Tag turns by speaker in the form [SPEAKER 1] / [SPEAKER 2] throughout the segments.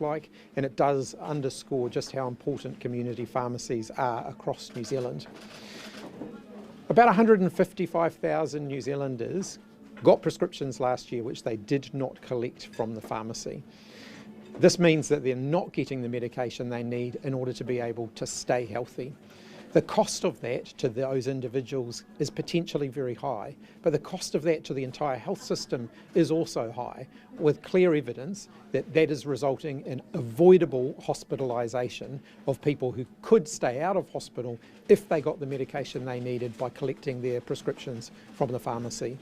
[SPEAKER 1] like, and it does underscore just how important community pharmacies are across New Zealand. About 155,000 New Zealanders got prescriptions last year which they did not collect from the pharmacy. This means that they're not getting the medication they need in order to be able to stay healthy. The cost of that to those individuals is potentially very high, but the cost of that to the entire health system is also high, with clear evidence that that is resulting in avoidable hospitalisation of people who could stay out of hospital if they got the medication they needed by collecting their prescriptions from the pharmacy.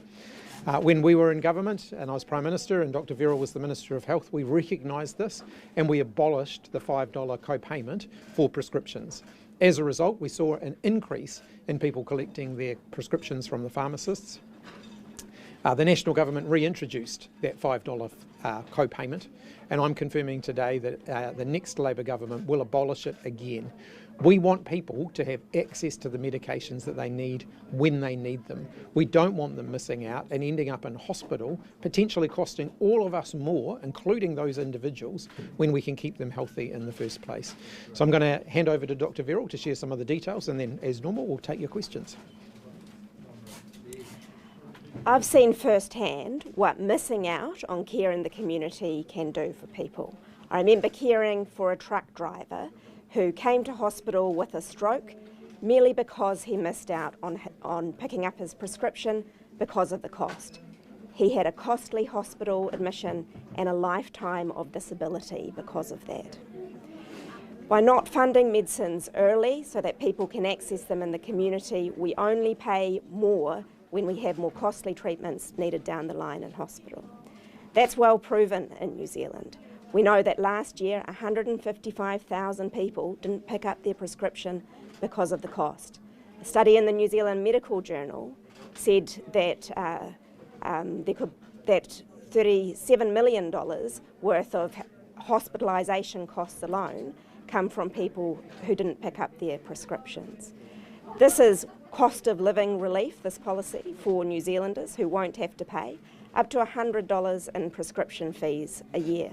[SPEAKER 1] When we were in government and I was Prime Minister and Dr Verrall was the Minister of Health, we recognised this and we abolished the $5 co-payment for prescriptions. As a result, we saw an increase in people collecting their prescriptions from the pharmacists. The National Government reintroduced that $5 co-payment, and I'm confirming today that the next Labor government will abolish it again. We want people to have access to the medications that they need when they need them. We don't want them missing out and ending up in hospital, potentially costing all of us more, including those individuals, when we can keep them healthy in the first place. So I'm going to hand over to Dr Verrall to share some of the details, and then, as normal, we'll take your questions.
[SPEAKER 2] I've seen firsthand what missing out on care in the community can do for people. I remember caring for a truck driver who came to hospital with a stroke merely because he missed out on picking up his prescription because of the cost. He had a costly hospital admission and a lifetime of disability because of that. By not funding medicines early so that people can access them in the community, we only pay more when we have more costly treatments needed down the line in hospital. That's well proven in New Zealand. We know that last year 155,000 people didn't pick up their prescription because of the cost. A study in the New Zealand Medical Journal said that that $37 million worth of hospitalisation costs alone come from people who didn't pick up their prescriptions. This is cost of living relief, this policy, for New Zealanders who won't have to pay up to $100 in prescription fees a year.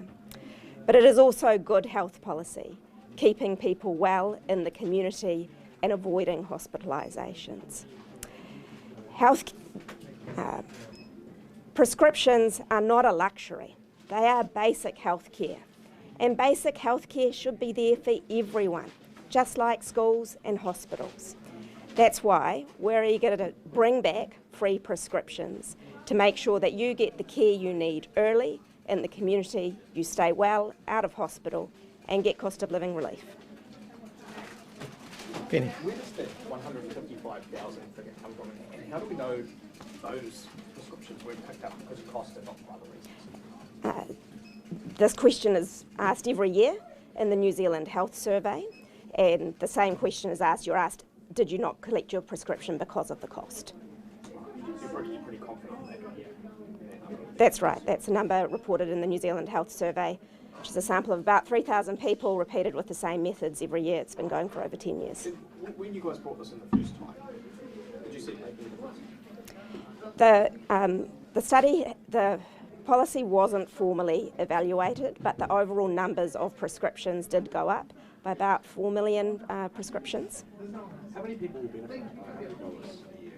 [SPEAKER 2] But it is also good health policy, keeping people well in the community and avoiding hospitalisations. Prescriptions are not a luxury, they are basic health care. And basic health care should be there for everyone, just like schools and hospitals. That's why we're eager to bring back free prescriptions to make sure that you get the care you need early in the community, you stay well out of hospital and get cost of living relief.
[SPEAKER 1] Penny.
[SPEAKER 3] Where does that 155,000 figure come from, and how do we know those prescriptions weren't picked up because of cost and not for other reasons?
[SPEAKER 2] This question is asked every year in the New Zealand Health Survey, and the same question is asked. You're asked, did you not collect your prescription because of the cost?
[SPEAKER 3] You're pretty confident in that?
[SPEAKER 2] That's right. That's a number reported in the New Zealand Health Survey, which is a sample of about 3,000 people repeated with the same methods every year. It's been going for over 10 years.
[SPEAKER 3] When you guys brought this in the first time, did you see
[SPEAKER 2] the policy wasn't formally evaluated, but the overall numbers of prescriptions did go up by about 4 million prescriptions.
[SPEAKER 3] How many people will benefit from this a year?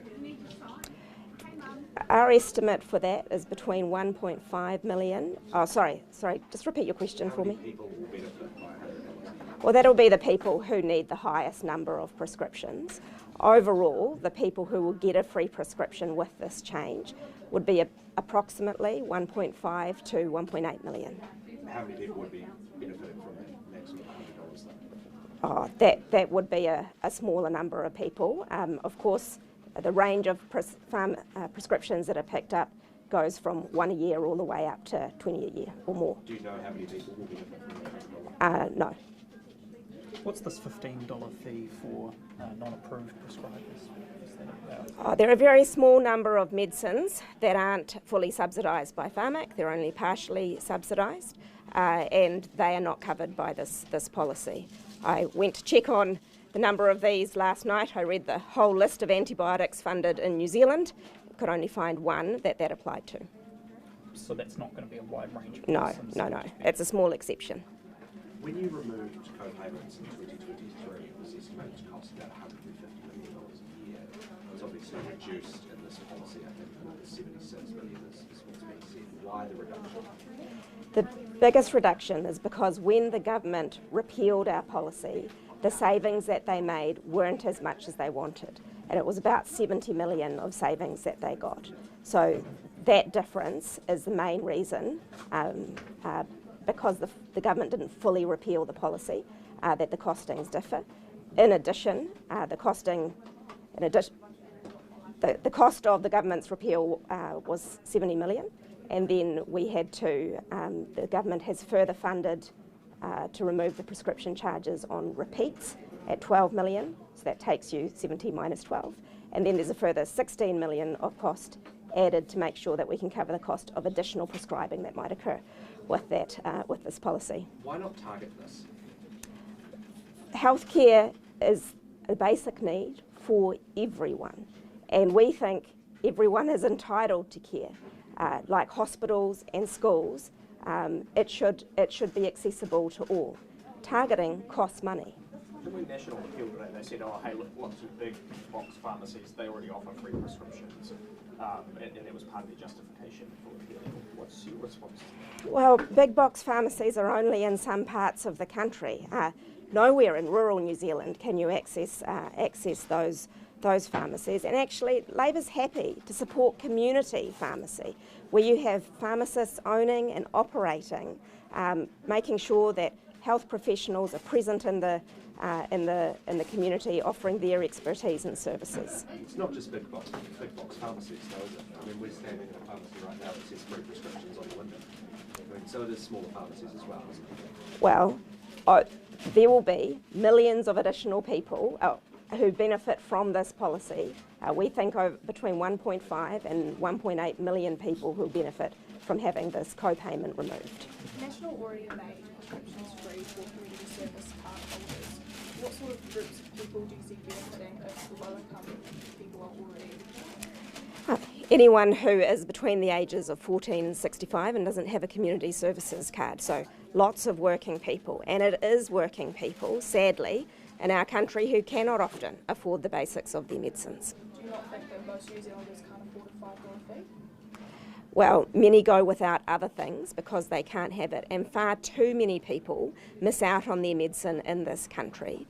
[SPEAKER 2] Our estimate for that is between 1.5 million. Oh, sorry, just repeat your question for me.
[SPEAKER 3] How many people will benefit by $100?
[SPEAKER 2] Well, that'll be the people who need the highest number of prescriptions. Overall, the people who will get a free prescription with this change would be approximately 1.5 to 1.8 million.
[SPEAKER 3] How many people would be benefiting from that maximum $100 then?
[SPEAKER 2] Oh, that would be a smaller number of people. Of course, the range of prescriptions that are picked up goes from 1 a year all the way up to 20 a year or more.
[SPEAKER 3] Do you know how many people will benefit from that?
[SPEAKER 2] No.
[SPEAKER 4] What's this $15 fee for non-approved prescribers?
[SPEAKER 2] There are a very small number of medicines that aren't fully subsidised by Pharmac. They're only partially subsidised, and they are not covered by this policy. I went to check on the number of these last night. I read the whole list of antibiotics funded in New Zealand. Could only find one that applied to.
[SPEAKER 4] So that's not going to be a wide range of
[SPEAKER 2] No.
[SPEAKER 4] medicines?
[SPEAKER 2] It's a small exception.
[SPEAKER 5] When you removed co-payments in 2023, it was estimated to cost about $150 million a year. It was obviously reduced in this policy, I think, to 76 million is what's being said. Why the reduction?
[SPEAKER 2] The biggest reduction is because when the government repealed our policy, the savings that they made weren't as much as they wanted. And it was about 70 million of savings that they got. So that difference is the main reason, because the government didn't fully repeal the policy, that the costings differ. In addition, the cost of the government's repeal was 70 million, and then we had to, the government has further funded to remove the prescription charges on repeats at 12 million, so that takes you 70 minus 12. And then there's a further 16 million of cost added to make sure that we can cover the cost of additional prescribing that might occur with that, with this policy.
[SPEAKER 5] Why not target this?
[SPEAKER 2] Healthcare is a basic need for everyone, and we think everyone is entitled to care. Like hospitals and schools, it should be accessible to all. Targeting costs money.
[SPEAKER 3] When National appealed today, they said, oh, hey, look, lots of big box pharmacies, they already offer free prescriptions, and that was part of their justification for appealing. What's your response?
[SPEAKER 2] Well, big box pharmacies are only in some parts of the country. Nowhere in rural New Zealand can you access those pharmacies, and actually Labor's happy to support community pharmacy, where you have pharmacists owning and operating, making sure that health professionals are present in the community, offering their expertise and services.
[SPEAKER 5] It's not just big box pharmacies, though, is it? I mean, we're standing in a pharmacy right now that says free prescriptions on the window. I mean, so it is smaller pharmacies as well, isn't it?
[SPEAKER 2] Well, there will be millions of additional people who benefit from this policy. We think between 1.5 and 1.8 million people who benefit from having this co-payment removed.
[SPEAKER 6] National already made prescriptions free for community service card holders. What sort of groups of people do you see benefiting if low income people are already?
[SPEAKER 2] Anyone who is between the ages of 14 and 65 and doesn't have a community services card. So lots of working people, and it is working people, sadly, in our country who cannot often afford the basics of their medicines.
[SPEAKER 6] Do you not think that most New Zealanders can't afford a $5 fee?
[SPEAKER 2] Well, many go without other things because they can't have it, and far too many people miss out on their medicine in this country,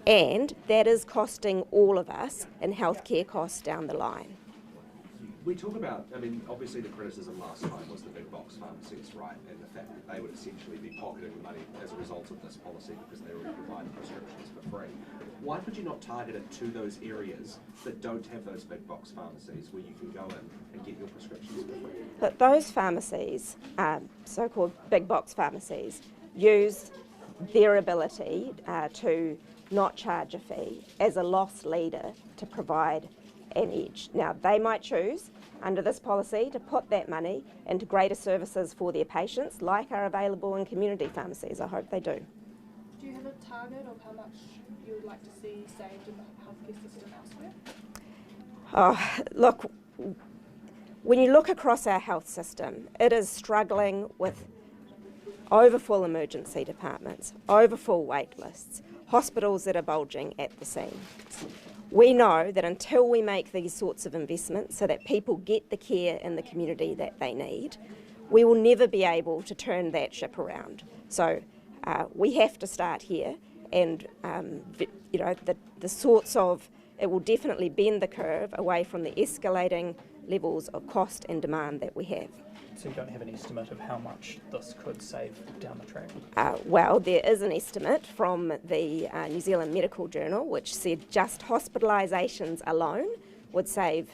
[SPEAKER 2] and that is costing all of us in healthcare costs down the line.
[SPEAKER 5] We talk about, I mean, obviously the criticism last time was the big box pharmacies, right, and the fact that they would essentially be pocketing the money as a result of this policy because they already provide prescriptions for free. Why could you not target it to those areas that don't have those big box pharmacies where you can go in and get your prescriptions for free?
[SPEAKER 2] But those pharmacies, so-called big box pharmacies, use their ability to not charge a fee as a loss leader to provide an edge. Now, they might choose under this policy to put that money into greater services for their patients, like are available in community pharmacies. I hope they do.
[SPEAKER 6] Do you have a target of how much you would like to see saved in the healthcare system elsewhere?
[SPEAKER 2] Oh, look, when you look across our health system, it is struggling with overfull emergency departments, overfull wait lists, hospitals that are bulging at the seams. We know that until we make these sorts of investments so that people get the care in the community that they need, we will never be able to turn that ship around. So we have to start here, and you know, the sorts of, it will definitely bend the curve away from the escalating levels of cost and demand that we have.
[SPEAKER 4] So you don't have an estimate of how much this could save down the track?
[SPEAKER 2] Well, there is an estimate from the New Zealand Medical Journal which said just hospitalisations alone would save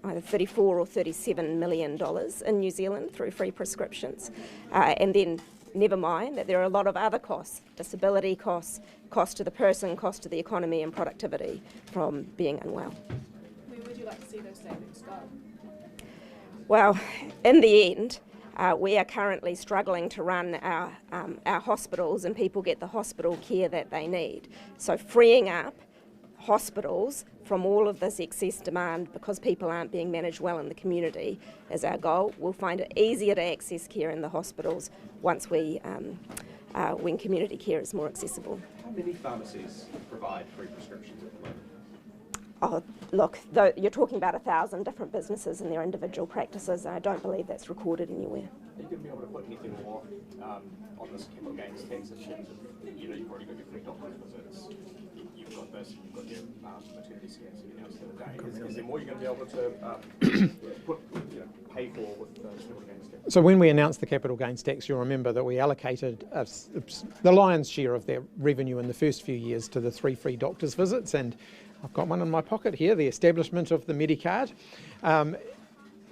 [SPEAKER 2] either $34 or $37 million in New Zealand through free prescriptions. And then never mind that there are a lot of other costs, disability costs, cost to the person, cost to the economy and productivity from being unwell.
[SPEAKER 6] Where would you like to see those savings go?
[SPEAKER 2] Well, in the end, we are currently struggling to run our hospitals, and people get the hospital care that they need. So freeing up hospitals from all of this excess demand because people aren't being managed well in the community is our goal. We'll find it easier to access care in the hospitals once we when community care is more accessible.
[SPEAKER 5] How many pharmacies provide free prescriptions at the moment?
[SPEAKER 2] Oh, look, you're talking about 1,000 different businesses and their individual practices. I don't believe that's recorded anywhere.
[SPEAKER 3] Are you going to be able to put anything more on this capital gains tax in terms of, you've already got your free doctor's visits, you've got this, you've got your maternity scans you announced the other day. Is there more you're going to be able to pay for with the capital gains tax?
[SPEAKER 1] So when we announced the capital gains tax, you'll remember that we allocated the lion's share of their revenue in the first few years to the 3 free doctor's visits, and I've got one in my pocket here, the establishment of the Medicard.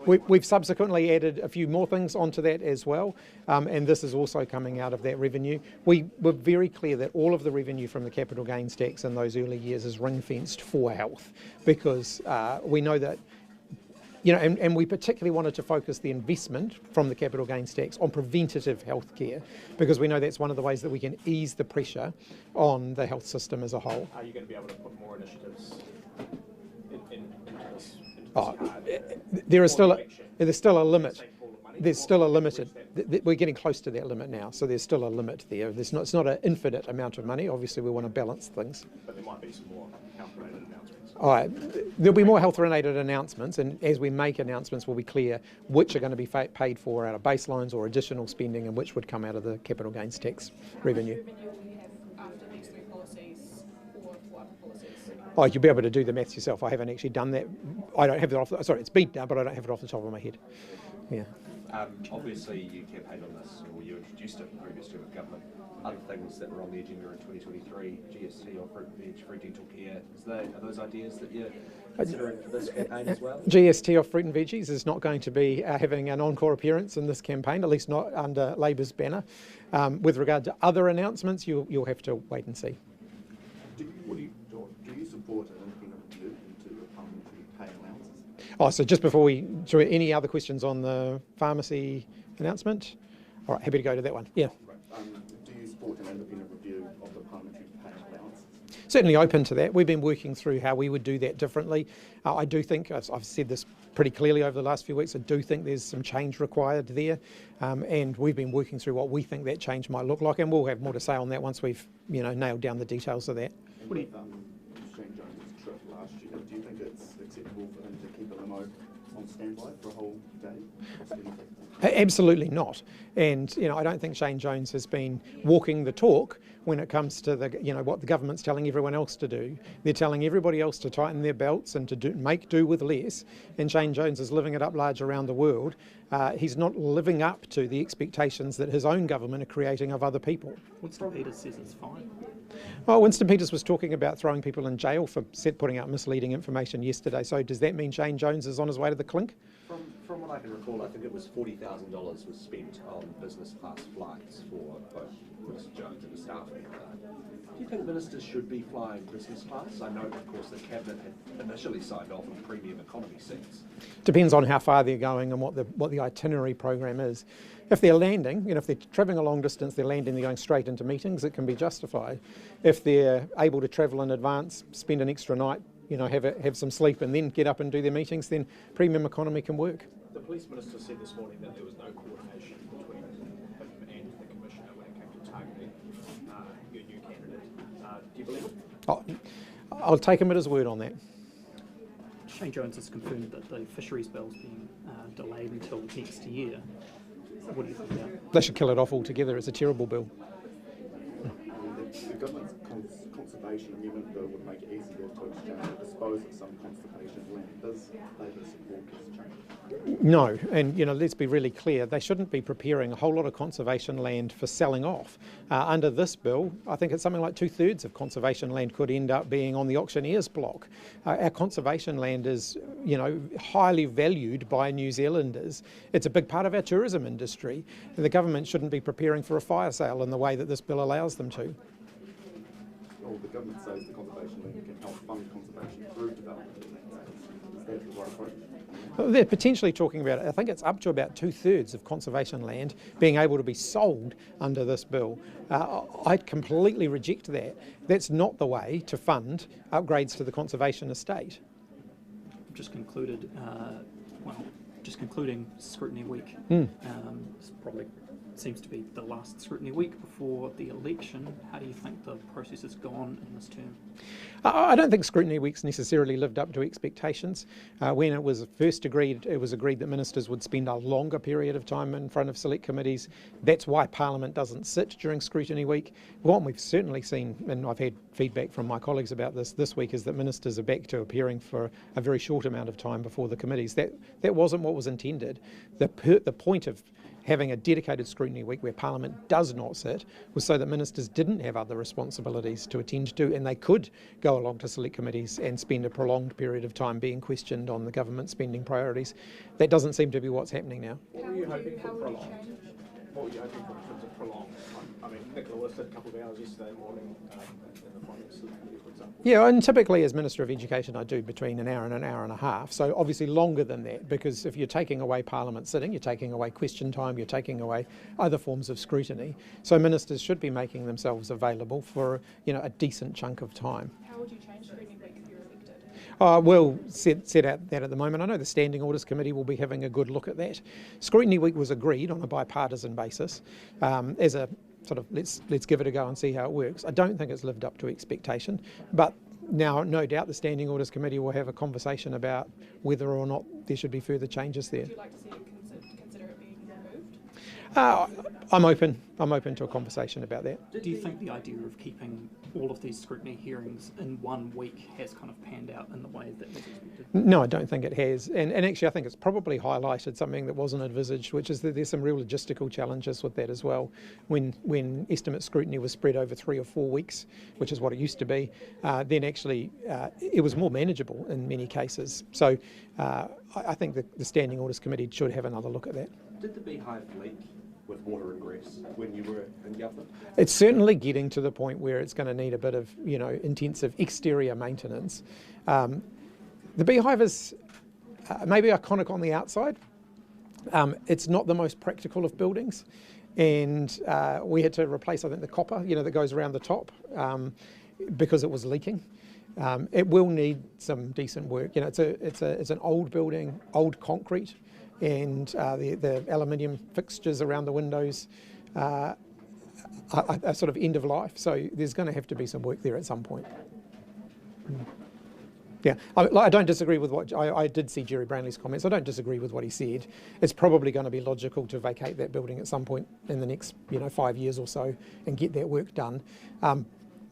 [SPEAKER 1] We've subsequently added a few more things onto that as well, and this is also coming out of that revenue. We were very clear that all of the revenue from the capital gains tax in those early years is ring-fenced for health, because we know that, and we particularly wanted to focus the investment from the capital gains tax on preventative health care, because we know that's one of the ways that we can ease the pressure on the health system as a whole.
[SPEAKER 3] Are you going to be able to put more initiatives into this?
[SPEAKER 1] There's still a limit. There's still a limited. We're getting close to that limit now, so there's still a limit there. It's not an infinite amount of money. Obviously, we want to balance things.
[SPEAKER 3] But there might be some more health-related announcements.
[SPEAKER 1] All right, there'll be more health-related announcements, and as we make announcements, we'll be clear which are going to be paid for out of baselines or additional spending, and which would come out of the capital gains tax revenue.
[SPEAKER 6] How much revenue will you have after these 3 policies or for other policies?
[SPEAKER 1] Oh, you'll be able to do the maths yourself. I haven't actually done that. I don't have it sorry, it's beat down, but I don't have it off the top of my head. Yeah.
[SPEAKER 5] Obviously, you campaigned on this, or you introduced it previously with government. Other things that were on the agenda in 2023, GST or fruit and veg, free dental care, are those ideas that you're considering for this campaign as well?
[SPEAKER 1] GST off fruit and veggies is not going to be having an encore appearance in this campaign, at least not under Labour's banner. With regard to other announcements, you'll have to wait and see.
[SPEAKER 7] Do you support an independent review into the parliamentary pay allowances?
[SPEAKER 1] Oh, so just before any other questions on the pharmacy announcement? All right, happy to go to that one. Yeah.
[SPEAKER 7] Do you support an independent review of the parliamentary pay allowances?
[SPEAKER 1] Certainly open to that. We've been working through how we would do that differently. I do think, I've said this pretty clearly over the last few weeks, I do think there's some change required there, and we've been working through what we think that change might look like, and we'll have more to say on that once we've nailed down the details of that.
[SPEAKER 7] What do you Shane Jones' trip last year, do you think it's acceptable for him to keep a limo on standby for a whole day?
[SPEAKER 1] Absolutely not. And I don't think Shane Jones has been walking the talk when it comes to what the government's telling everyone else to do. They're telling everybody else to tighten their belts and to make do with less. And Shane Jones is living it up large around the world. He's not living up to the expectations that his own government are creating of other people.
[SPEAKER 4] Winston Peters says it's fine.
[SPEAKER 1] Well, Winston Peters was talking about throwing people in jail for putting out misleading information yesterday. So does that mean Shane Jones is on his way to the clink?
[SPEAKER 5] From what I can recall, I think it was $40,000 was spent on business class flights for both Mr Jones and the staff member. Do you think ministers should be flying business class? I know, of course, the Cabinet had initially signed off on premium economy seats.
[SPEAKER 1] Depends on how far they're going and what the itinerary program is. If they're landing, if they're travelling a long distance, they're landing, they're going straight into meetings, it can be justified. If they're able to travel in advance, spend an extra night, have some sleep and then get up and do their meetings, then premium economy can work.
[SPEAKER 3] The police minister said this morning that there was no coordination between him and the commissioner when it came to targeting your new candidate. Do you believe it?
[SPEAKER 1] I'll take him at his word on that.
[SPEAKER 4] Shane Jones has confirmed that the fisheries bill is being delayed until next year. What do you think about that?
[SPEAKER 1] They should kill it off altogether. It's a terrible bill.
[SPEAKER 7] The government's conservation amendment bill would make it easier to exchange or dispose of some conservation land. Does Labour support this change?
[SPEAKER 1] No, and let's be really clear, they shouldn't be preparing a whole lot of conservation land for selling off. Under this bill, I think it's something like 2/3 of conservation land could end up being on the auctioneer's block. Our conservation land is, highly valued by New Zealanders. It's a big part of our tourism industry. The government shouldn't be preparing for a fire sale in the way that this bill allows them to.
[SPEAKER 7] Well, the government says the conservation land can help fund conservation through development. Is that the right approach?
[SPEAKER 1] They're potentially talking about, I think it's up to about 2/3 of conservation land being able to be sold under this bill. I completely reject that. That's not the way to fund upgrades to the conservation estate.
[SPEAKER 4] Just concluding scrutiny week. It's probably seems to be the last scrutiny week before the election. How do you think the process has gone in this term?
[SPEAKER 1] I don't think scrutiny weeks necessarily lived up to expectations. When it was first agreed, it was agreed that ministers would spend a longer period of time in front of select committees. That's why Parliament doesn't sit during scrutiny week. What we've certainly seen, and I've had feedback from my colleagues about this week, is that ministers are back to appearing for a very short amount of time before the committees. That wasn't what was intended. The point of having a dedicated scrutiny week where Parliament does not sit was so that ministers didn't have other responsibilities to attend to, and they could go along to select committees and spend a prolonged period of time being questioned on the government spending priorities. That doesn't seem to be what's happening now.
[SPEAKER 3] What were you hoping for prolonged? What were you hoping for in terms of prolonged? I mean, Nicola listed a couple of hours yesterday morning in the Finance Committee, for example.
[SPEAKER 1] Yeah, and typically as Minister of Education I do between an hour and a half, so obviously longer than that, because if you're taking away Parliament sitting, you're taking away question time, you're taking away other forms of scrutiny. So ministers should be making themselves available for a decent chunk of time.
[SPEAKER 6] How would you change scrutiny week if you're elected?
[SPEAKER 1] We'll set out that at the moment. I know the Standing Orders Committee will be having a good look at that. Scrutiny week was agreed on a bipartisan basis as a sort of let's give it a go and see how it works. I don't think it's lived up to expectation, but now no doubt the Standing Orders Committee will have a conversation about whether or not there should be further changes there.
[SPEAKER 6] Would you like to see it consider it being removed?
[SPEAKER 1] I'm open to a conversation about that.
[SPEAKER 4] Do you think the idea of keeping all of these scrutiny hearings in 1 week has kind of panned out in the way that was expected?
[SPEAKER 1] No, I don't think it has. And actually I think it's probably highlighted something that wasn't envisaged, which is that there's some real logistical challenges with that as well. When estimate scrutiny was spread over 3 or 4 weeks, which is what it used to be, then actually it was more manageable in many cases. So I think the Standing Orders Committee should have another look at that.
[SPEAKER 5] Did the beehive leak with water ingress when you were in government?
[SPEAKER 1] It's certainly getting to the point where it's going to need a bit of intensive exterior maintenance. The beehive is maybe iconic on the outside. It's not the most practical of buildings, and we had to replace, I think, the copper that goes around the top because it was leaking. It will need some decent work. It's an old building, old concrete, and the aluminium fixtures around the windows are sort of end of life. So there's going to have to be some work there at some point. Yeah, I don't disagree with what I did see Jerry Brownlee's comments. I don't disagree with what he said. It's probably going to be logical to vacate that building at some point in the next 5 years or so and get that work done.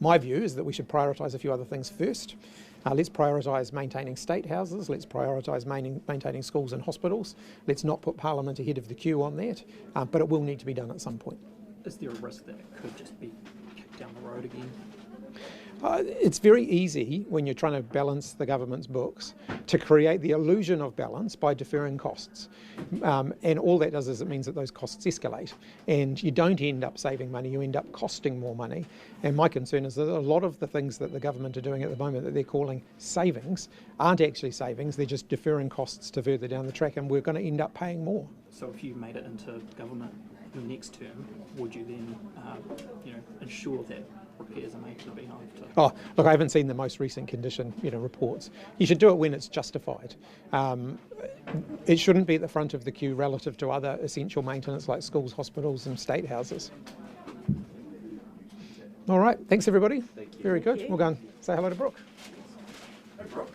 [SPEAKER 1] My view is that we should prioritise a few other things first. Let's prioritise maintaining state houses, let's prioritise maintaining schools and hospitals. Let's not put Parliament ahead of the queue on that, but it will need to be done at some point.
[SPEAKER 4] Is there a risk that it could just be kicked down the road again?
[SPEAKER 1] It's very easy when you're trying to balance the government's books to create the illusion of balance by deferring costs. And all that does is it means that those costs escalate and you don't end up saving money, you end up costing more money. And my concern is that a lot of the things that the government are doing at the moment that they're calling savings aren't actually savings, they're just deferring costs to further down the track, and we're going to end up paying more.
[SPEAKER 4] So if you made it into government the next term, would you then ensure that repairs are made to the beehive?
[SPEAKER 1] Oh, look, I haven't seen the most recent condition reports. You should do it when it's justified. It shouldn't be at the front of the queue relative to other essential maintenance like schools, hospitals and state houses. All right, thanks everybody.
[SPEAKER 5] Thank you.
[SPEAKER 1] Very good. We'll go and say hello to Brooke.
[SPEAKER 5] Hey, Brooke.